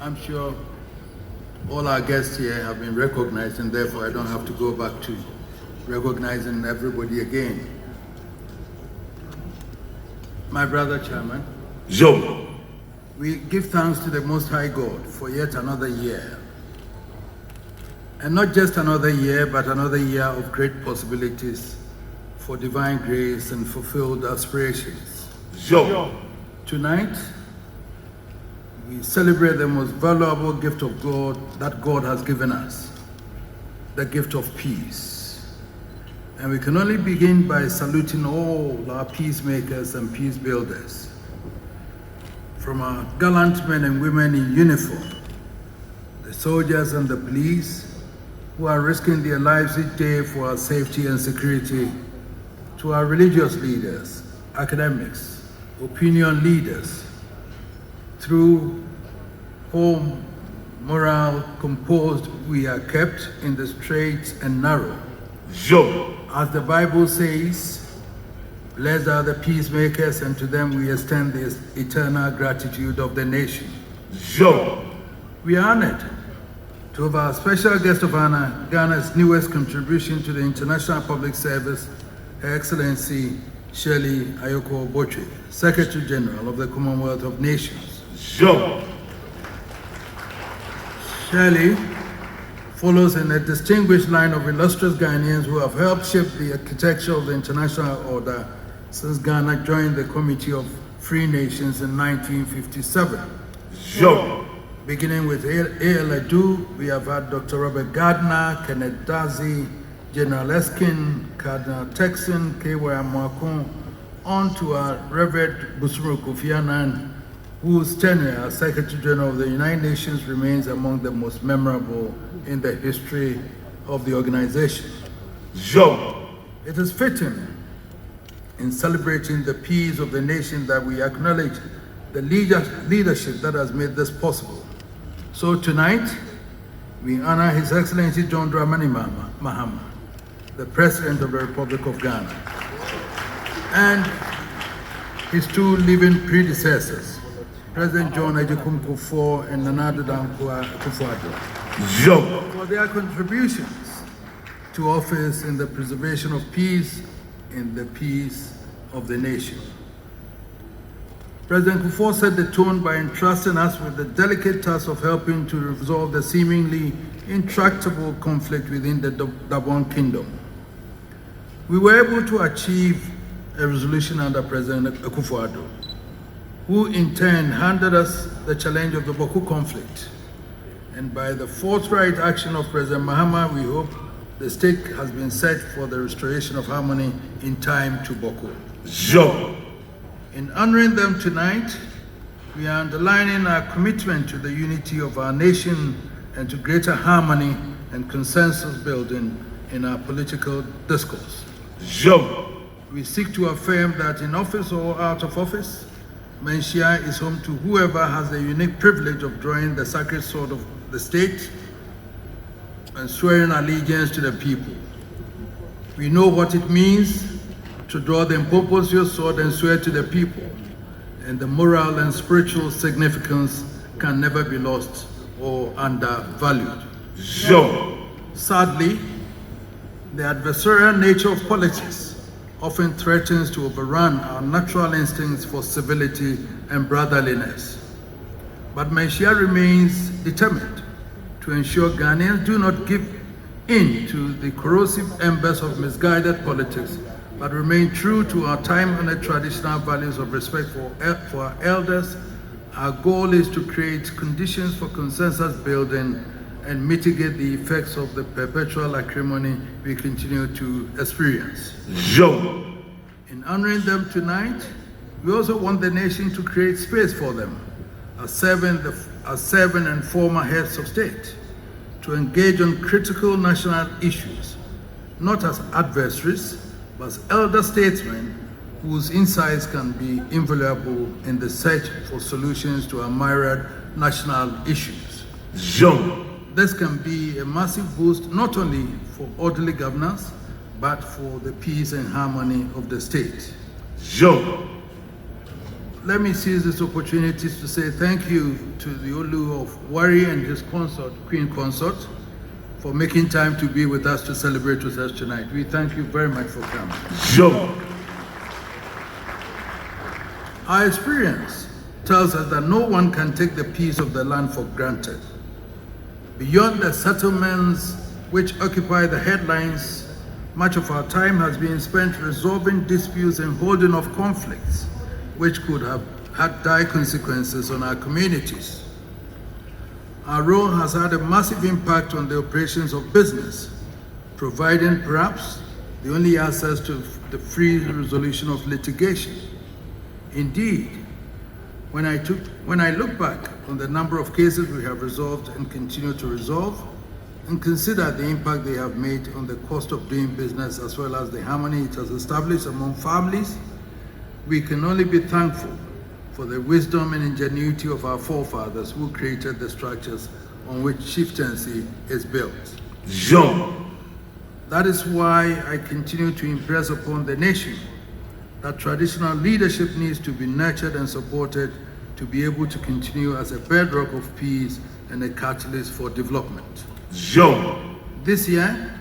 I'm sure all our guests here have been recognized, and therefore I don't have to go back to recognizing everybody again. My brother Chairman, we give thanks to the Most High God for yet another year. And not just another year, but another year of great possibilities for divine grace and fulfilled aspirations. Tonight, we celebrate the most valuable gift of God that God has given us, the gift of peace. And we can only begin by saluting all our peacemakers and peace builders, from our gallant men and women in uniform, the soldiers and the police who are risking their lives each day for our safety and security, to our religious leaders, academics, opinion leaders, through whom morale composed we are kept in the straight and narrow. As the Bible says, blessed are the peacemakers, and to them we extend the eternal gratitude of the nation. We are honored to have our special guest of honor, Ghana's newest contribution to the international public service, Her Excellency Shirley Ayoko Botwe, Secretary General of the Commonwealth of Nations. Shirley follows in a distinguished line of illustrious Ghanaians who have helped shape the architecture of the international order since Ghana joined the Committee of Free Nations in 1957. Beginning with A.L. Adu, we have had Dr. Robert Gardner, Kenneth Dazi, General Eskin, Cardinal Texan, K.Y. Amoakun, on to our Reverend Busuru Kofi Annan, whose tenure as Secretary General of the United Nations remains among the most memorable in the history of the organization. It is fitting in celebrating the peace of the nation that we acknowledge the leadership that has made this possible. So tonight, we honor His Excellency John Dramani Mahama, the President of the Republic of Ghana, and his two living predecessors, President John Agyekum Kufuor and Nana Addo Dankwa Akufo-Addo, for their contributions to office in the preservation of peace in the peace of the nation. President Kufuor set the tone by entrusting us with the delicate task of helping to resolve the seemingly intractable conflict within the Gabon Kingdom. We were able to achieve a resolution under President Akufo-Addo, who in turn handed us the challenge of the Boko conflict. And by the forthright action of President Mahama, we hope the stake has been set for the restoration of harmony in time to Boko. In honoring them tonight, we are underlining our commitment to the unity of our nation and to greater harmony and consensus building in our political discourse. We seek to affirm that in office or out of office, Menchia is home to whoever has the unique privilege of drawing the sacred sword of the state and swearing allegiance to the people. We know what it means to draw the impossible sword and swear to the people, and the moral and spiritual significance can never be lost or undervalued. Sadly, the adversarial nature of politics often threatens to overrun our natural instincts for civility and brotherliness. But Menchia remains determined to ensure Ghanaians do not give in to the corrosive embers of misguided politics, but remain true to our time-honored traditional values of respect for our elders. Our goal is to create conditions for consensus building and mitigate the effects of the perpetual acrimony we continue to experience. In honoring them tonight, we also want the nation to create space for them, as serving and former heads of state, to engage on critical national issues, not as adversaries, but as elder statesmen whose insights can be invaluable in the search for solutions to our myriad national issues. This can be a massive boost not only for orderly governance, but for the peace and harmony of the state. let me seize this opportunity to say thank you to the Olu of Wari and his consort, Queen Consort, for making time to be with us to celebrate with us tonight. We thank you very much for coming. Sure. Our experience tells us that no one can take the peace of the land for granted. Beyond the settlements which occupy the headlines, much of our time has been spent resolving disputes and holding off conflicts which could have had dire consequences on our communities. Our role has had a massive impact on the operations of business, providing perhaps the only access to the free resolution of litigation. Indeed, when I look back on the number of cases we have resolved and continue to resolve, and consider the impact they have made on the cost of doing business as well as the harmony it has established among families, we can only be thankful for the wisdom and ingenuity of our forefathers who created the structures on which chieftaincy is built. Jean. That is why I continue to impress upon the nation that traditional leadership needs to be nurtured and supported to be able to continue as a bedrock of peace and a catalyst for development. Jean. This year,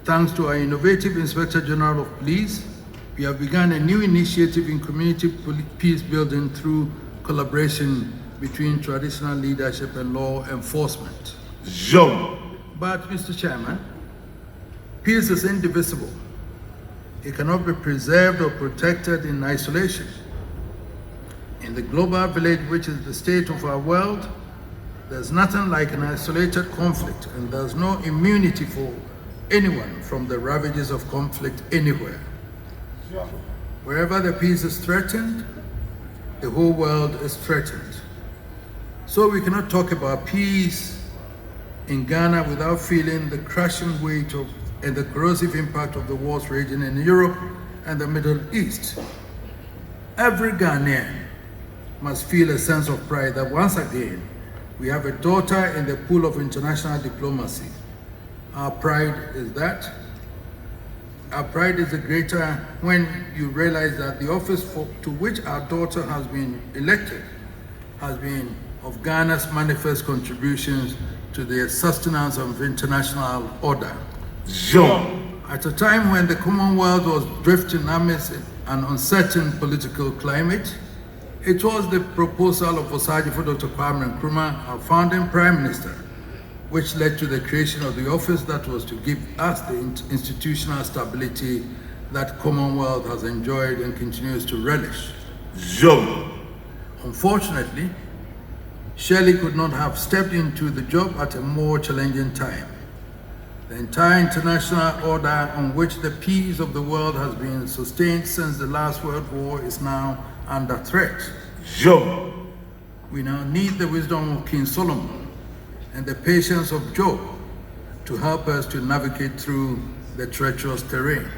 thanks to our innovative Inspector General of Police, we have begun a new initiative in community peace building through collaboration between traditional leadership and law enforcement. Jean. But, Mr. Chairman, peace is indivisible. It cannot be preserved or protected in isolation. In the global village, which is the state of our world, there's nothing like an isolated conflict, and there's no immunity for anyone from the ravages of conflict anywhere. Wherever the peace is threatened, the whole world is threatened. So we cannot talk about peace in Ghana without feeling the crushing weight of and the corrosive impact of the wars raging in Europe and the Middle East. Every Ghanaian must feel a sense of pride that once again, we have a daughter in the pool of international diplomacy. Our pride is that. Our pride is the greater when you realize that the office to which our daughter has been elected has been of Ghana's manifest contributions to the sustenance of international order. Jean. At a time when the Commonwealth was drifting amidst an uncertain political climate, it was the proposal of Osagyefo Dr. Kwame Nkrumah, our founding Prime Minister, which led to the creation of the office that was to give us the institutional stability that Commonwealth has enjoyed and continues to relish. Jean. Unfortunately, Shirley could not have stepped into the job at a more challenging time. The entire international order on which the peace of the world has been sustained since the last World War is now under threat. Jean. We now need the wisdom of King Solomon and the patience of Job to help us to navigate through the treacherous terrain.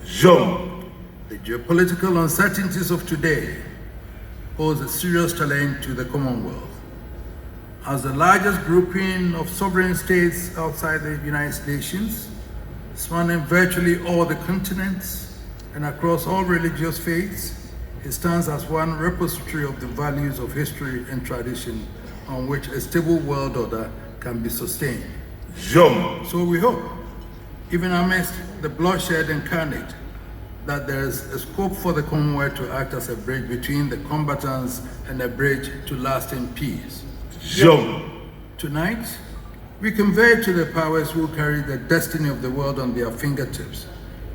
Jean. The geopolitical uncertainties of today pose a serious challenge to the Commonwealth. As the largest grouping of sovereign states outside the United Nations, spanning virtually all the continents and across all religious faiths, it stands as one repository of the values of history and tradition on which a stable world order can be sustained. Jean. So we hope, even amidst the bloodshed and carnage, that there is a scope for the Commonwealth to act as a bridge between the combatants and a bridge to lasting peace. Jean. Tonight, we convey to the powers who carry the destiny of the world on their fingertips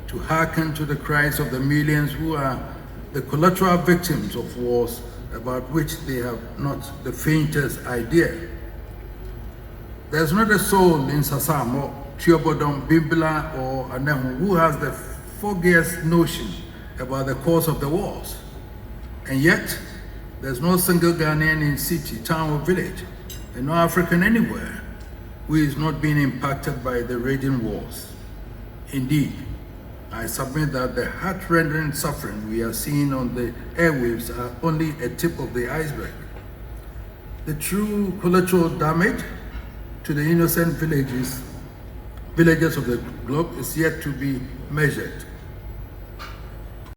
to hearken to the cries of the millions who are the collateral victims of wars about which they have not the faintest idea. There's not a soul in Sasamo, Chiobodom, Bimbila, or Anehu who has the foggiest notion about the cause of the wars. And yet, there's no single Ghanaian in city, town, or village, and no African anywhere who is not being impacted by the raging wars. Indeed, I submit that the heart-rending suffering we are seeing on the airwaves are only a tip of the iceberg. The true collateral damage to the innocent villages of the globe is yet to be measured.